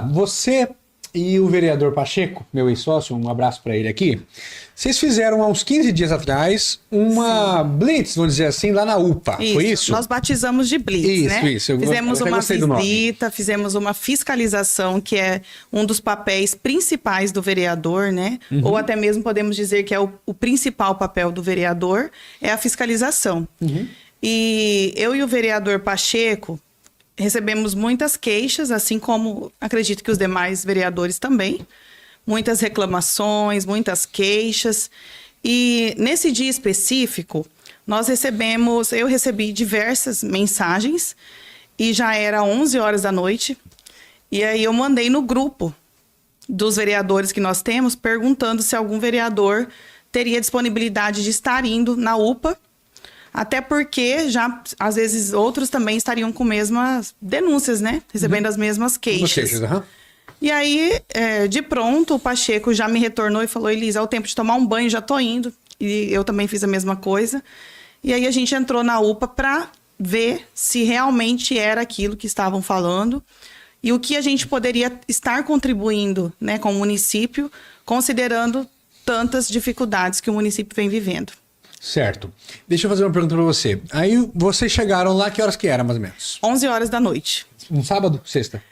Você e o vereador Pacheco, meu ex-sócio, um abraço para ele aqui, vocês fizeram há uns 15 dias atrás uma blitz, vamos dizer assim, lá na UPA, foi isso? Nós batizamos de blitz, né? Isso. Fizemos uma visita, fizemos uma fiscalização, que é um dos papéis principais do vereador, né? Uhum. Ou até mesmo podemos dizer que é o principal papel do vereador, é a fiscalização. Uhum. E eu e o vereador Pacheco recebemos muitas queixas, assim como acredito que os demais vereadores também. Muitas reclamações, muitas queixas. E nesse dia específico, eu recebi diversas mensagens e já era 11 horas da noite. E aí eu mandei no grupo dos vereadores que nós temos, perguntando se algum vereador teria disponibilidade de estar indo na UPA. Até porque já, às vezes, outros também estariam com mesmas denúncias, né? Recebendo as mesmas queixas. E aí, de pronto, o Pacheco já me retornou e falou: Elisa, é o tempo de tomar um banho, já tô indo. E eu também fiz a mesma coisa. E aí a gente entrou na UPA para ver se realmente era aquilo que estavam falando e o que a gente poderia estar contribuindo, né, com o município, considerando tantas dificuldades que o município vem vivendo. Certo. Deixa eu fazer uma pergunta para você. Aí vocês chegaram lá, que horas que era, mais ou menos? 11 horas da noite. Um sábado? Sexta?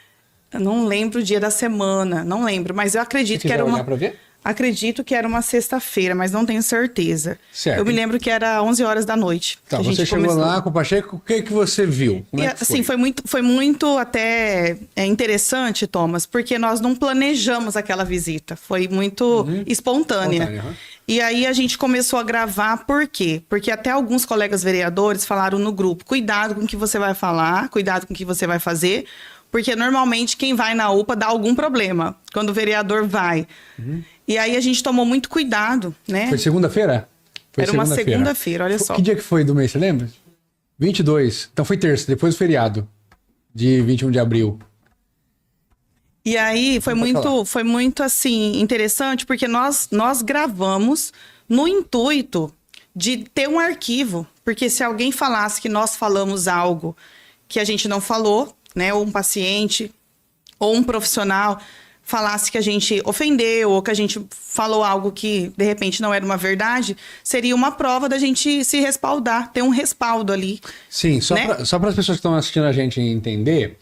Eu não lembro o dia da semana, não lembro, mas eu acredito que era olhar pra ver? Acredito que era uma sexta-feira, mas não tenho certeza. Certo. Eu me lembro que era 11 horas da noite. Tá, você chegou lá com o Pacheco, o que você viu? Como é que foi? Assim, foi muito até interessante, Thomas, porque nós não planejamos aquela visita. Foi muito espontânea. E aí a gente começou a gravar, por quê? Porque até alguns colegas vereadores falaram no grupo: cuidado com o que você vai falar, cuidado com o que você vai fazer, porque normalmente quem vai na UPA dá algum problema, quando o vereador vai. E aí a gente tomou muito cuidado, né? Foi segunda-feira? Era uma segunda-feira, olha só. Que dia que foi do mês, você lembra? 22. Então foi terça, depois do feriado, de 21 de abril. E aí foi muito assim, interessante, porque nós gravamos no intuito de ter um arquivo. Porque se alguém falasse que nós falamos algo que a gente não falou, né, ou um paciente, ou um profissional falasse que a gente ofendeu, ou que a gente falou algo que, de repente, não era uma verdade, seria uma prova da gente se respaldar, ter um respaldo ali. Sim, só para as pessoas que estão assistindo a gente entender,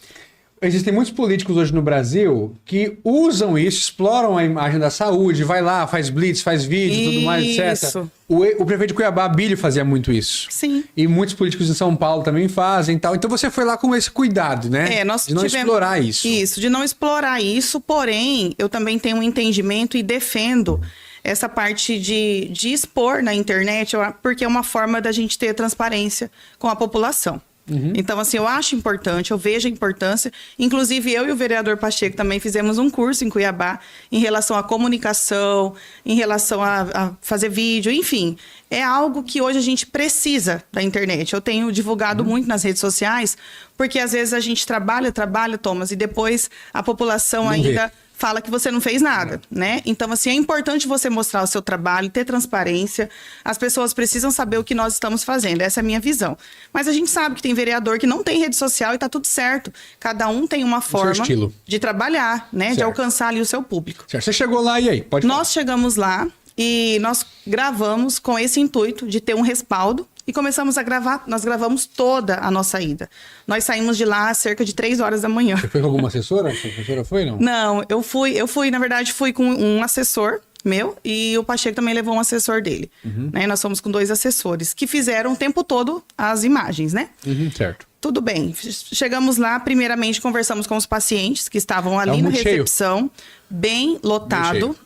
existem muitos políticos hoje no Brasil que usam isso, exploram a imagem da saúde, vai lá, faz blitz, faz vídeo, tudo mais, etc. O prefeito de Cuiabá, Abílio, fazia muito isso. Sim. E muitos políticos em São Paulo também fazem e tal. Então você foi lá com esse cuidado, né? De não explorar isso. Isso, de não explorar isso, porém, eu também tenho um entendimento e defendo essa parte de expor na internet, porque é uma forma da gente ter transparência com a população. Então, assim, eu acho importante, eu vejo a importância. Inclusive, eu e o vereador Pacheco também fizemos um curso em Cuiabá em relação à comunicação, em relação a fazer vídeo, enfim. É algo que hoje a gente precisa da internet. Eu tenho divulgado muito nas redes sociais, porque às vezes a gente trabalha, Thomas, e depois a população ainda fala que você não fez nada, né? Então, assim, é importante você mostrar o seu trabalho, ter transparência. As pessoas precisam saber o que nós estamos fazendo. Essa é a minha visão. Mas a gente sabe que tem vereador que não tem rede social e tá tudo certo. Cada um tem uma forma de trabalhar, né? Certo. De alcançar ali o seu público. Certo. Você chegou lá e aí? Pode falar. Nós chegamos lá e nós gravamos com esse intuito de ter um respaldo. E começamos a gravar, nós gravamos toda a nossa ida. Nós saímos de lá às cerca de 3 horas da manhã. Você foi com alguma assessora? A assessora foi, não? Não, eu fui, na verdade, fui com um assessor meu e o Pacheco também levou um assessor dele. Né? Nós fomos com 2 assessores que fizeram o tempo todo as imagens, né? Certo. Tudo bem. Chegamos lá, primeiramente conversamos com os pacientes que estavam ali na recepção. Bem lotado.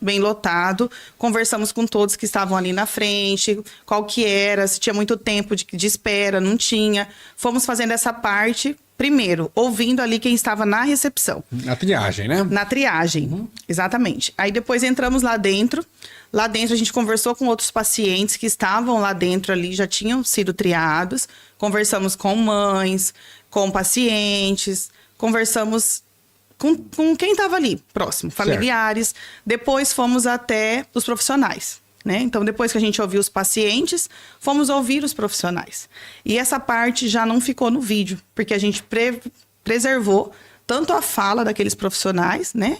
Conversamos com todos que estavam ali na frente, qual que era, se tinha muito tempo de espera, não tinha. Fomos fazendo essa parte, primeiro, ouvindo ali quem estava na recepção. Na triagem, né? Na triagem, exatamente. Aí depois entramos lá dentro. Lá dentro a gente conversou com outros pacientes que estavam lá dentro ali, já tinham sido triados. Conversamos com mães, com pacientes, conversamos com quem estava ali, próximo, familiares. Certo. Depois fomos até os profissionais, né? Então, depois que a gente ouviu os pacientes, fomos ouvir os profissionais. E essa parte já não ficou no vídeo, porque a gente preservou tanto a fala daqueles profissionais, né?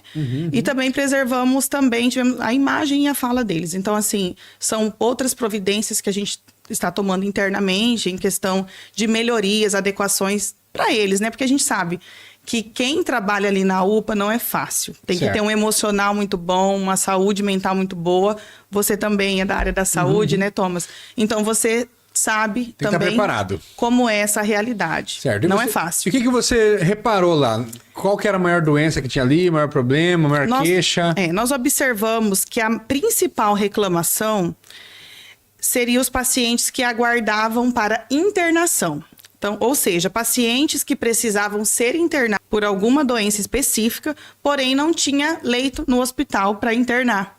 E também preservamos tivemos a imagem e a fala deles. Então, assim, são outras providências que a gente está tomando internamente em questão de melhorias, adequações para eles, né? Porque a gente sabe que quem trabalha ali na UPA não é fácil. Tem que ter um emocional muito bom, uma saúde mental muito boa. Você também é da área da saúde, né, Thomas? Então, você sabe tem também preparado. Como é essa realidade. Certo. Não é fácil. E o que você reparou lá? Qual que era a maior doença que tinha ali, maior problema, maior queixa? Nós observamos que a principal reclamação seria os pacientes que aguardavam para internação. Então, ou seja, pacientes que precisavam ser internados por alguma doença específica, porém não tinha leito no hospital para internar.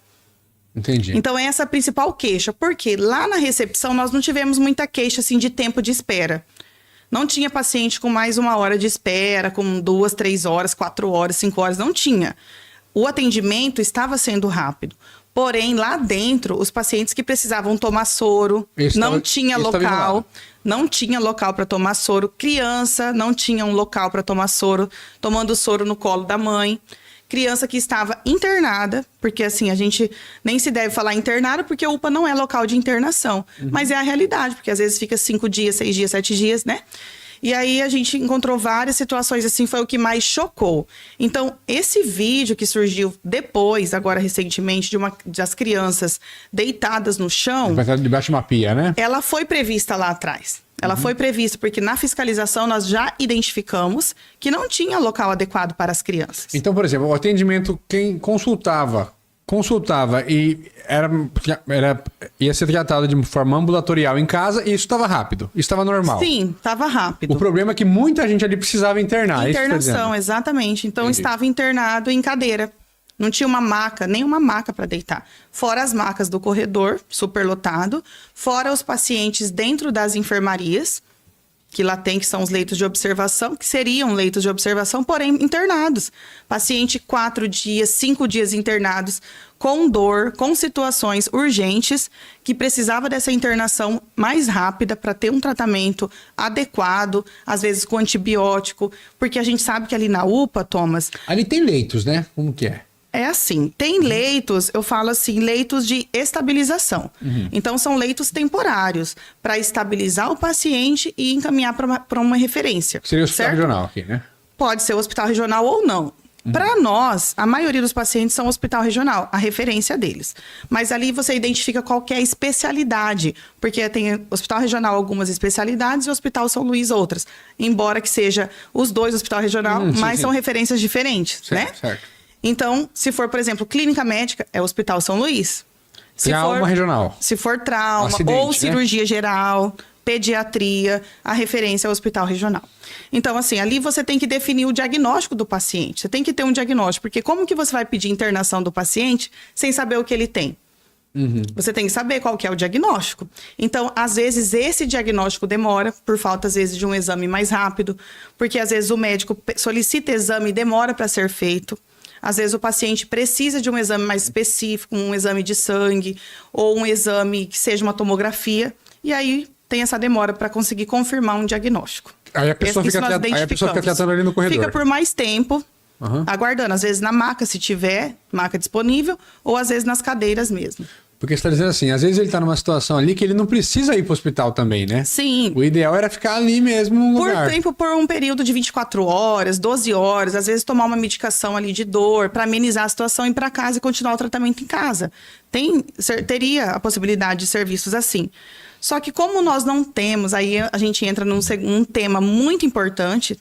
Entendi. Então, essa é a principal queixa. Porque lá na recepção nós não tivemos muita queixa assim, de tempo de espera. Não tinha paciente com mais 1 hora de espera, com 2, 3 horas, 4 horas, 5 horas. Não tinha. O atendimento estava sendo rápido. Porém, lá dentro, os pacientes que precisavam tomar soro, não tinha local. Não tinha local para tomar soro. Criança não tinha um local para tomar soro, tomando soro no colo da mãe. Criança que estava internada, porque assim, a gente nem se deve falar internada, porque o UPA não é local de internação. Mas é a realidade, porque às vezes fica 5 dias, 6 dias, 7 dias, né? E aí a gente encontrou várias situações assim, foi o que mais chocou. Então, esse vídeo que surgiu depois, agora recentemente, das crianças deitadas no chão... Debaixo de uma pia, né? Ela foi prevista lá atrás. Ela foi prevista porque na fiscalização nós já identificamos que não tinha local adequado para as crianças. Então, por exemplo, o atendimento, quem consultava e ia ser tratado de forma ambulatorial em casa e isso estava rápido, isso estava normal. Sim, estava rápido. O problema é que muita gente ali precisava internar. Internação, exatamente. Então, estava internado em cadeira. Não tinha uma maca, nenhuma maca para deitar. Fora as macas do corredor, superlotado. Fora os pacientes dentro das enfermarias, que lá tem, que são os leitos de observação, que seriam leitos de observação, porém internados. Paciente 4 dias, 5 dias internados, com dor, com situações urgentes, que precisava dessa internação mais rápida para ter um tratamento adequado, às vezes com antibiótico, porque a gente sabe que ali na UPA, Thomas... Ali tem leitos, né? Como que é? É assim, tem leitos, eu falo assim, leitos de estabilização. Então, são leitos temporários para estabilizar o paciente e encaminhar para uma referência. Seria o hospital regional aqui, né? Pode ser o hospital regional ou não. Para nós, a maioria dos pacientes são hospital regional, a referência deles. Mas ali você identifica qualquer especialidade, porque tem hospital regional algumas especialidades e o hospital São Luís outras. Embora que seja os dois hospital regional, mas são referências diferentes, né? Certo. Então, se for, por exemplo, clínica médica, é o Hospital São Luís. Trauma regional. Se for trauma, ou cirurgia geral, pediatria, a referência é o Hospital Regional. Então, assim, ali você tem que definir o diagnóstico do paciente. Você tem que ter um diagnóstico, porque como que você vai pedir internação do paciente sem saber o que ele tem? Você tem que saber qual que é o diagnóstico. Então, às vezes, esse diagnóstico demora, por falta, às vezes, de um exame mais rápido, porque, às vezes, o médico solicita exame e demora para ser feito. Às vezes o paciente precisa de um exame mais específico, um exame de sangue ou um exame que seja uma tomografia. E aí tem essa demora para conseguir confirmar um diagnóstico. Aí a pessoa fica tratando ali no corredor. Fica por mais tempo, aguardando. Às vezes na maca, se tiver maca disponível, ou às vezes nas cadeiras mesmo. Porque você está dizendo assim, às vezes ele está numa situação ali que ele não precisa ir para o hospital também, né? Sim. O ideal era ficar ali mesmo no lugar. Por um período de 24 horas, 12 horas, às vezes tomar uma medicação ali de dor para amenizar a situação, ir para casa e continuar o tratamento em casa. Teria a possibilidade de serviços assim. Só que como nós não temos, aí a gente entra num tema muito importante,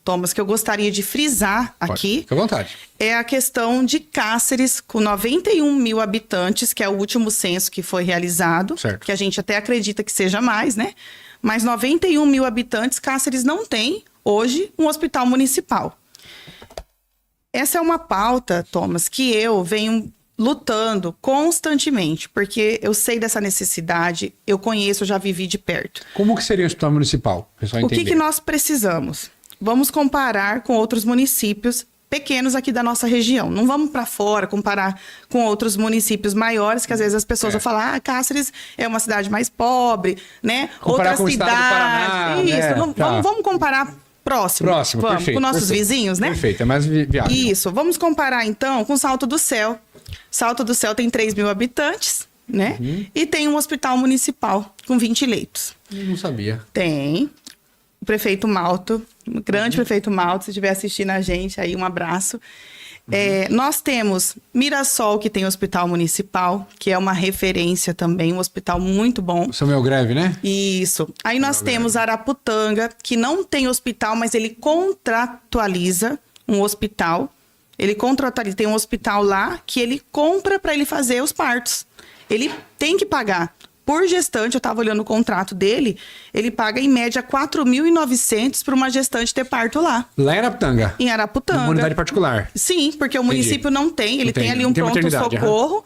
Thomas, que eu gostaria de frisar aqui. Fica à vontade. É a questão de Cáceres, com 91 mil habitantes, que é o último censo que foi realizado. Certo. Que a gente até acredita que seja mais, né? Mas 91 mil habitantes, Cáceres não tem, hoje, um hospital municipal. Essa é uma pauta, Thomas, que eu venho lutando constantemente, porque eu sei dessa necessidade, eu conheço, eu já vivi de perto. Como que seria o hospital municipal? O que nós precisamos? Vamos comparar com outros municípios pequenos aqui da nossa região. Não vamos para fora comparar com outros municípios maiores, que às vezes as pessoas vão falar, Cáceres é uma cidade mais pobre, né? Comparar Outras com o estado do Paraná, Isso, né? vamos comparar Próximo. Próximo, vamos, perfeito. com nossos perfeito. vizinhos, né? Perfeito, é mais viável. Isso. Vamos comparar, então, com Salto do Céu. Salto do Céu tem 3 mil habitantes, né? E tem um hospital municipal com 20 leitos. Eu não sabia. Tem. O prefeito Malto, o grande prefeito Malto, se estiver assistindo a gente, aí um abraço. Nós temos Mirassol, que tem hospital municipal, que é uma referência também, um hospital muito bom. Samuel Greve, né? Isso. Aí nós temos Araputanga, que não tem hospital, mas ele contratualiza um hospital. Ele contratualiza, tem um hospital lá que ele compra para ele fazer os partos. Ele tem que pagar. Por gestante, eu estava olhando o contrato dele, ele paga em média 4.900 para uma gestante ter parto lá. Lá em Araputanga. Em Araputanga. Uma unidade particular. Sim, porque o município não tem, ele tem ali um tem maternidade, pronto-socorro.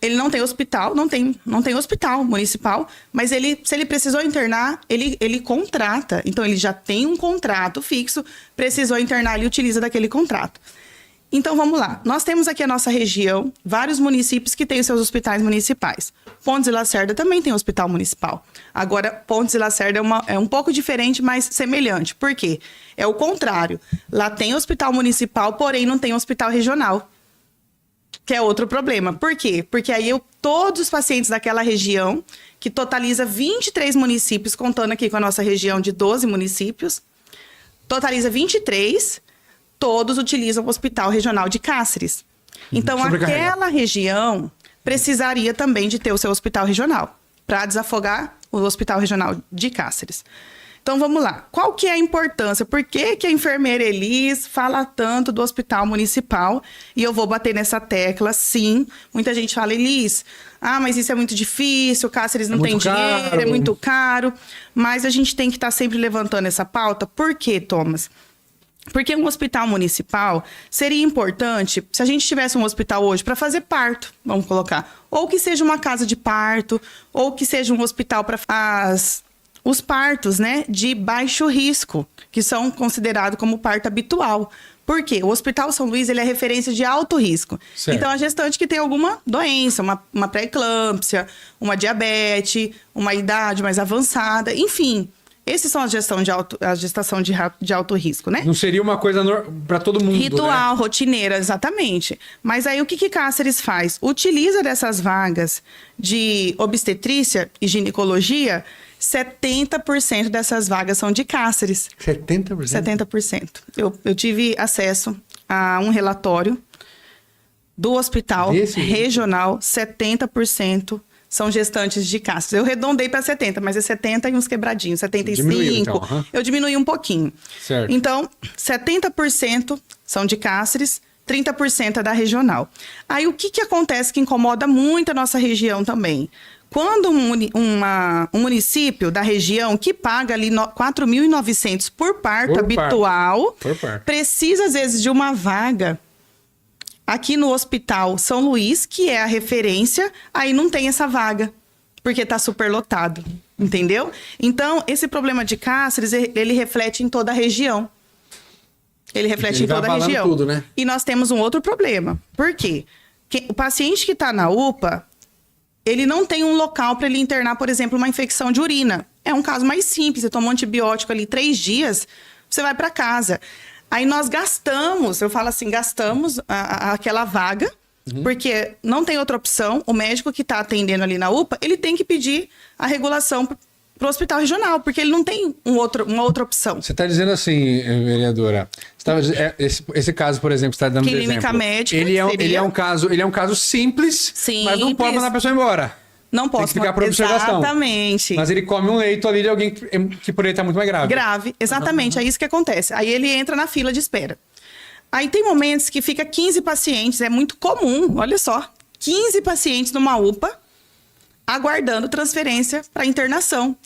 Ele não tem hospital, não tem hospital municipal, mas se ele precisou internar, ele contrata. Então, ele já tem um contrato fixo, precisou internar, ele utiliza daquele contrato. Então, vamos lá. Nós temos aqui a nossa região, vários municípios que têm os seus hospitais municipais. Pontes e Lacerda também tem hospital municipal. Agora, Pontes e Lacerda é um pouco diferente, mas semelhante. Por quê? É o contrário. Lá tem hospital municipal, porém não tem hospital regional. Que é outro problema. Por quê? Porque aí todos os pacientes daquela região, que totaliza 23 municípios, contando aqui com a nossa região de 12 municípios, totaliza 23, todos utilizam o Hospital Regional de Cáceres. Então, aquela região precisaria também de ter o seu hospital regional, para desafogar o Hospital Regional de Cáceres. Então, vamos lá. Qual que é a importância? Por que que a enfermeira Elis fala tanto do hospital municipal? E eu vou bater nessa tecla, sim. Muita gente fala, Elis, mas isso é muito difícil, Cáceres não tem dinheiro, é muito caro. Mas a gente tem que estar sempre levantando essa pauta. Por quê, Thomas? Porque um hospital municipal seria importante se a gente tivesse um hospital hoje para fazer parto, vamos colocar. Ou que seja uma casa de parto, ou que seja um hospital para os partos, né, de baixo risco, que são considerados como parto habitual. Por quê? O Hospital São Luís, ele é referência de alto risco. Certo. Então, a gestante que tem alguma doença, uma pré-eclâmpsia, uma diabetes, uma idade mais avançada, enfim. Esses são a gestação de alto risco, né? Não seria uma coisa para todo mundo, ritual, né? Rotineira, exatamente. Mas aí o que Cáceres faz? Utiliza dessas vagas de obstetrícia e ginecologia, 70% dessas vagas são de Cáceres. 70%? 70%. Eu tive acesso a um relatório do hospital regional, 70% são gestantes de Cáceres. Eu arredondei para 70, mas é 70 e uns quebradinhos, 75. Diminuiu, então. Eu diminui um pouquinho. Certo. Então, 70% são de Cáceres, 30% é da regional. Aí, o que acontece que incomoda muito a nossa região também? Quando um município da região que paga ali 4.900 por parto habitual, precisa, às vezes, de uma vaga aqui no Hospital São Luís, que é a referência, aí não tem essa vaga, porque está superlotado, entendeu? Então, esse problema de Cáceres, ele reflete em toda a região. Ele reflete em toda a região. Tudo, né? E nós temos um outro problema. Por quê? O paciente que está na UPA, ele não tem um local para ele internar, por exemplo, uma infecção de urina. É um caso mais simples, você toma um antibiótico ali 3 dias, você vai para casa. Aí nós gastamos, eu falo assim, gastamos aquela vaga, porque não tem outra opção. O médico que está atendendo ali na UPA, ele tem que pedir a regulação para o hospital regional, porque ele não tem uma outra opção. Você está dizendo assim, vereadora, esse caso, por exemplo, você está dando um Clínica exemplo. médica, ele é um caso simples, mas não pode mandar a pessoa embora. Não posso. Tem que ficar por observação. Exatamente. Mas ele come um leito ali de alguém que por ele está muito mais grave. Grave, exatamente. É isso que acontece. Aí ele entra na fila de espera. Aí tem momentos que fica 15 pacientes, é muito comum, olha só. 15 pacientes numa UPA, aguardando transferência para internação.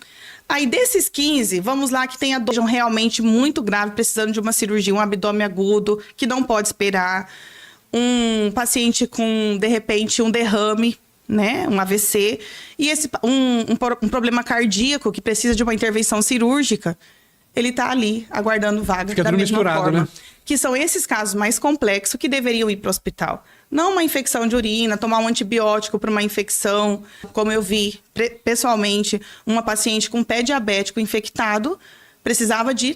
Aí desses 15, vamos lá que tem a dor realmente muito grave, precisando de uma cirurgia, um abdômen agudo, que não pode esperar. Um paciente com, de repente, um derrame, né, um AVC, e um problema cardíaco que precisa de uma intervenção cirúrgica, ele está ali aguardando vaga. Fica da mesma forma, né? Que são esses casos mais complexos que deveriam ir para o hospital. Não uma infecção de urina, tomar um antibiótico para uma infecção, como eu vi pessoalmente, uma paciente com pé diabético infectado precisava de